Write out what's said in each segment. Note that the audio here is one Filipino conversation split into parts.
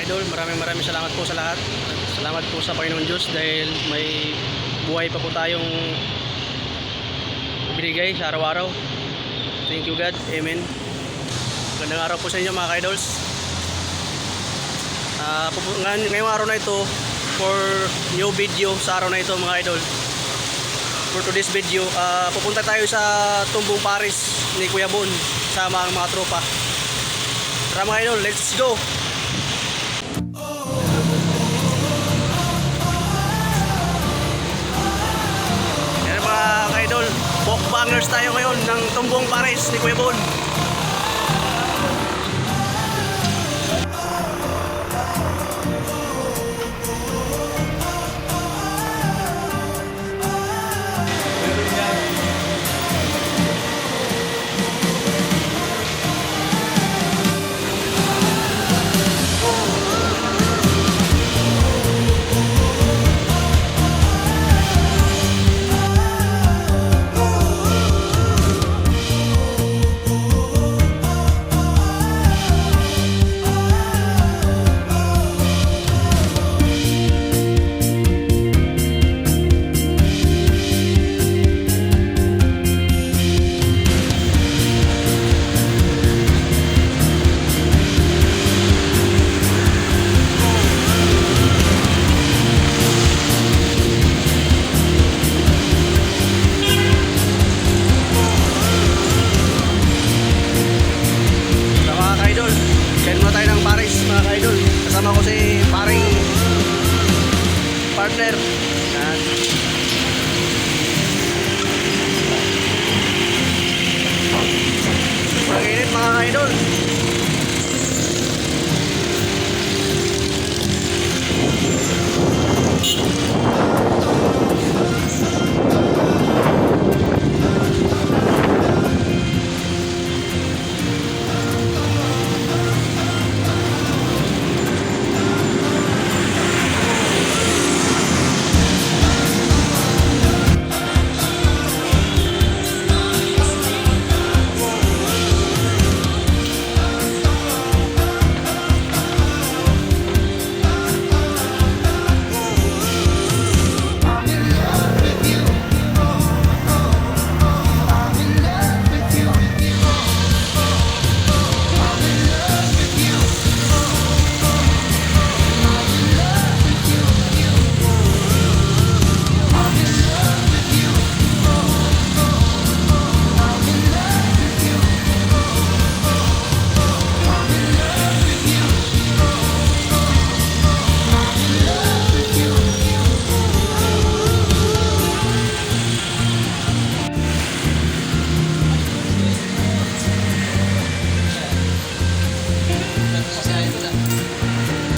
idol, maraming salamat po sa lahat. Salamat po sa Panginoon Diyos dahil may buhay pa po tayong binigay sa araw-araw. Thank you God, amen. Magandang araw po sa inyo mga ka-idols. Ngayong araw na ito, for new video sa araw na ito mga idol, for today's video, pupunta tayo sa Tumbong Paris ni Kuya Bon sama ang mga tropa. Tara mga idol, let's go! Yan mga idol, walkbangers tayo ngayon ng Tumbong Paris ni Kuya Bon. Kasama ko si paring partner. Yan. Mag-init mga idol.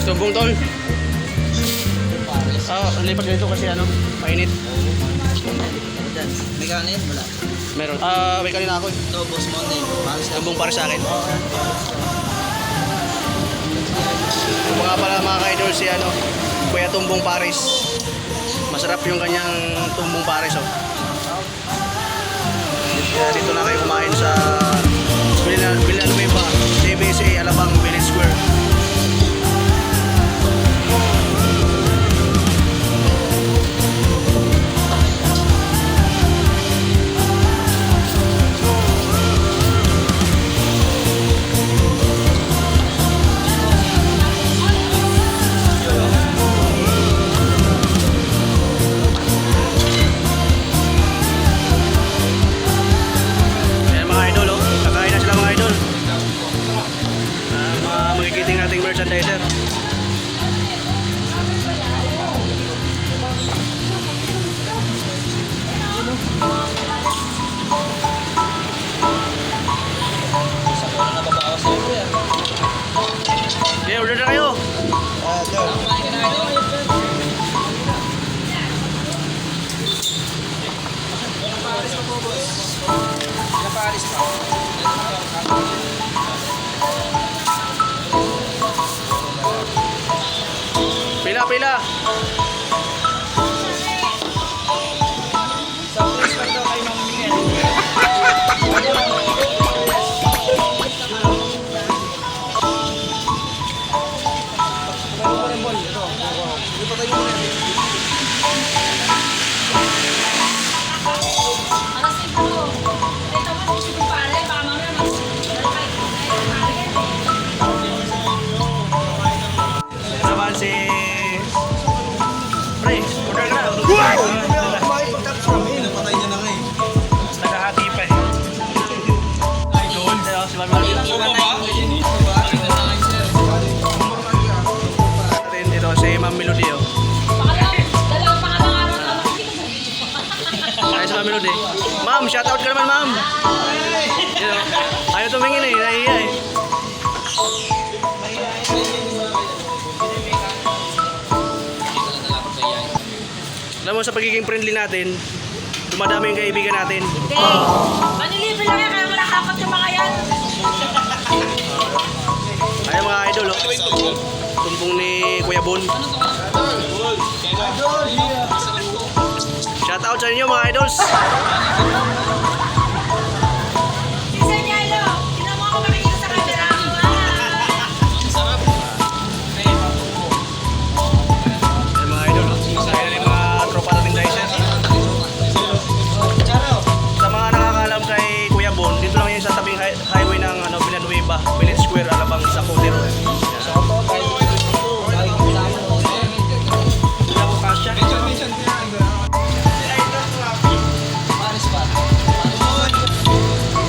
Tumbong tol. Lipat ganito kasi mainit. May kanin? Wala. Meron. May kanina ako. Ito, boss Monday. Tumbong para sa akin. Yung mga pala mga ka-idol si Kuya Tumbong Paris. Masarap yung kanyang Tumbong Paris Dito na kayo kumain sa Villanueva, JBSA, Alabang Village Square. Magigiting ating merchandiser. Yeah, order na kayo. Pila. nanonood eh. Ma'am, shoutout ka naman, ma'am. You know, ayaw tumingin eh, nahihiya eh. Alam mo, sa pagiging friendly natin, dumadami yung kaibigan natin. Hindi. Manilibre lang yan, kaya wala kakot yung mga yan. Ayan mga idol, oh. Tumbong ni Kuya Bon. Shoutout sa inyo mga idols. Sisa niya, ilo. Tignan mo ako makikita sa camera. Ayan mga idol, oh. Masaya rin mga tropa natin guys. Sa mga nakakalam kay Kuya Bon, dito lang yan sa tabing highway ng Villanueva, Village Square, Alabang, sa Cody Road.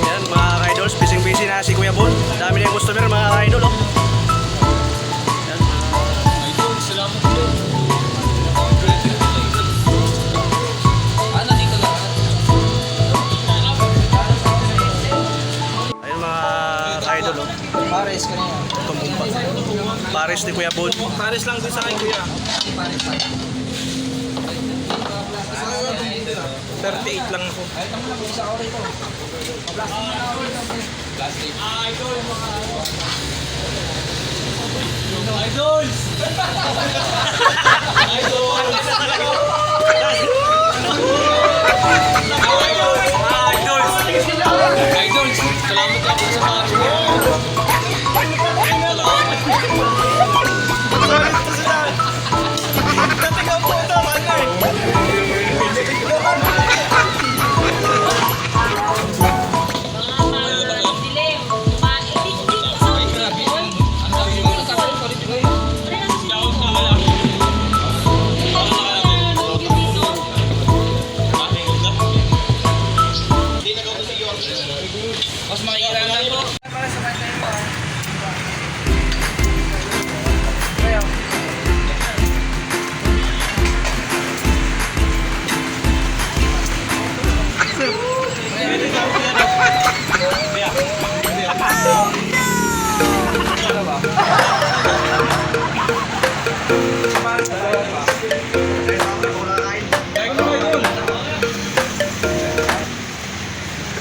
Yan mga idols, busy na si Kuya Bon. Dami na yung customer mga idol, oh. Yan. Ayun mga idol, oh. Pares ka na yan. Tumbong pa. Pares ni Kuya Bon. Pares lang din sa akin, kuya. 38 lang ako. Idols! Salamat ako sa mga Dilim. mas makikilala ko.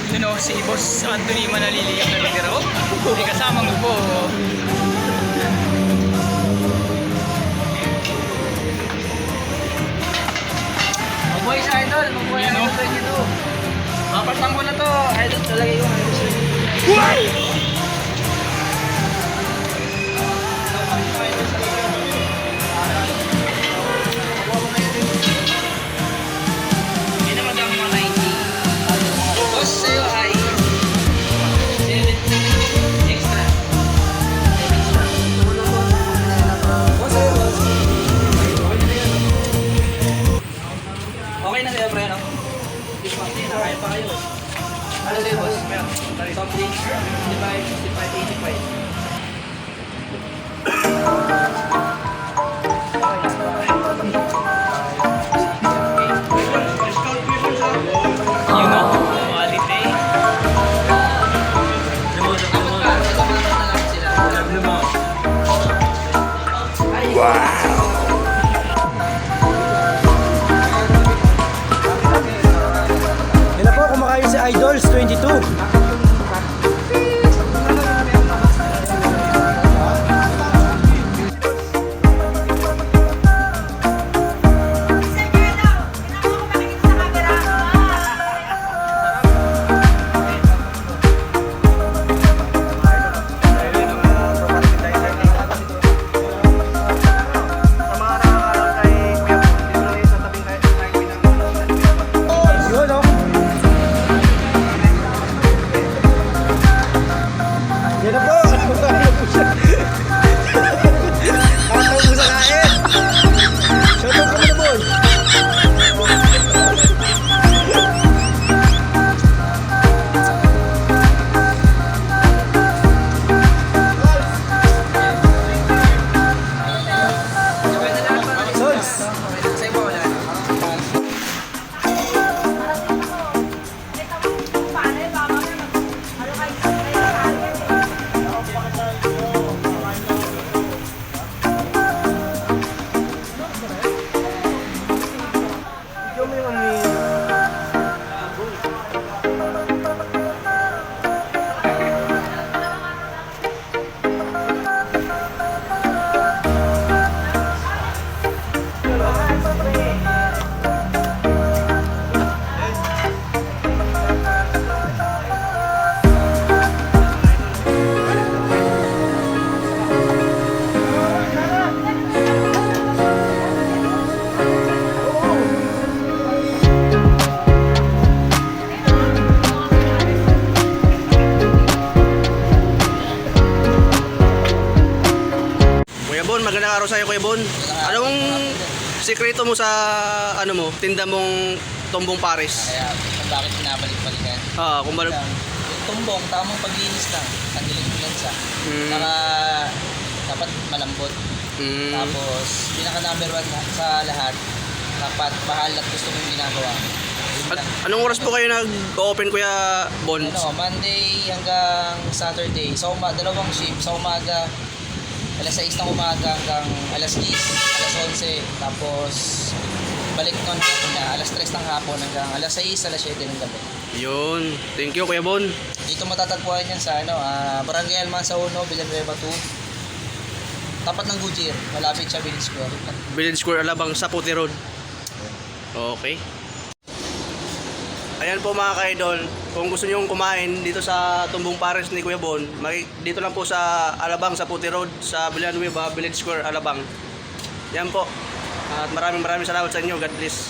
Sino? Si Boss Anthony Manalili ang nalagaro. May kasamang po. Mabuhay sa idol. Mabuhay sa idol 22. Kapasang ko na to. Idol talaga yung idol. Why? Hindi naman ang mga 90. Boss, sa'yo ay extra. Okay na sa'yo, pre, no? Nakain pa kayo. Ano sa'yo, boss? Top 3, 55, 65, 85. You know, quality. Yan na po, kumakain si Idols 22. Sisa niya, ilo. Tignan mo ako makikita sa camera. Yun, oh. Bon, magandang araw sa iyo Kuya Bon. Anong sikreto mo sa ano mo, tinda mong tumbong Paris? Kaya kung bakit pinabalik-balikan. Kung balik. Yung tumbong, tamang paglinis lang. Tanggalin yung lansa. Mm. Saka dapat malambot. Mm. Tapos, pinaka number 1 sa lahat, dapat mahal at gusto mong ginagawa. Yun lang. Anong oras po kayo nag-open Kuya Bon? Monday hanggang Saturday. Dalawang shift. Sa umaga, alas 6 ng umaga hanggang alas 10, alas 11. Tapos, balik nun hapon na. Alas 3 ng hapon hanggang alas 6, alas 7 ng gabi. Yun. Thank you Kuya Bon. Dito matatagpuan yan sa Barangay Almansa 1, Villanueva 2. Tapat ng Goodyear. Malapit siya Village Square. Village Square Alabang sa Puti Road. Okay. Ayan po mga ka-idol, kung gusto nyo kumain dito sa Tumbong Paris ni Kuya Bon, dito lang po sa Alabang sa Puti Road, sa Villanueva Village Square Alabang. Yan po. At maraming salamat sa inyo. God bless.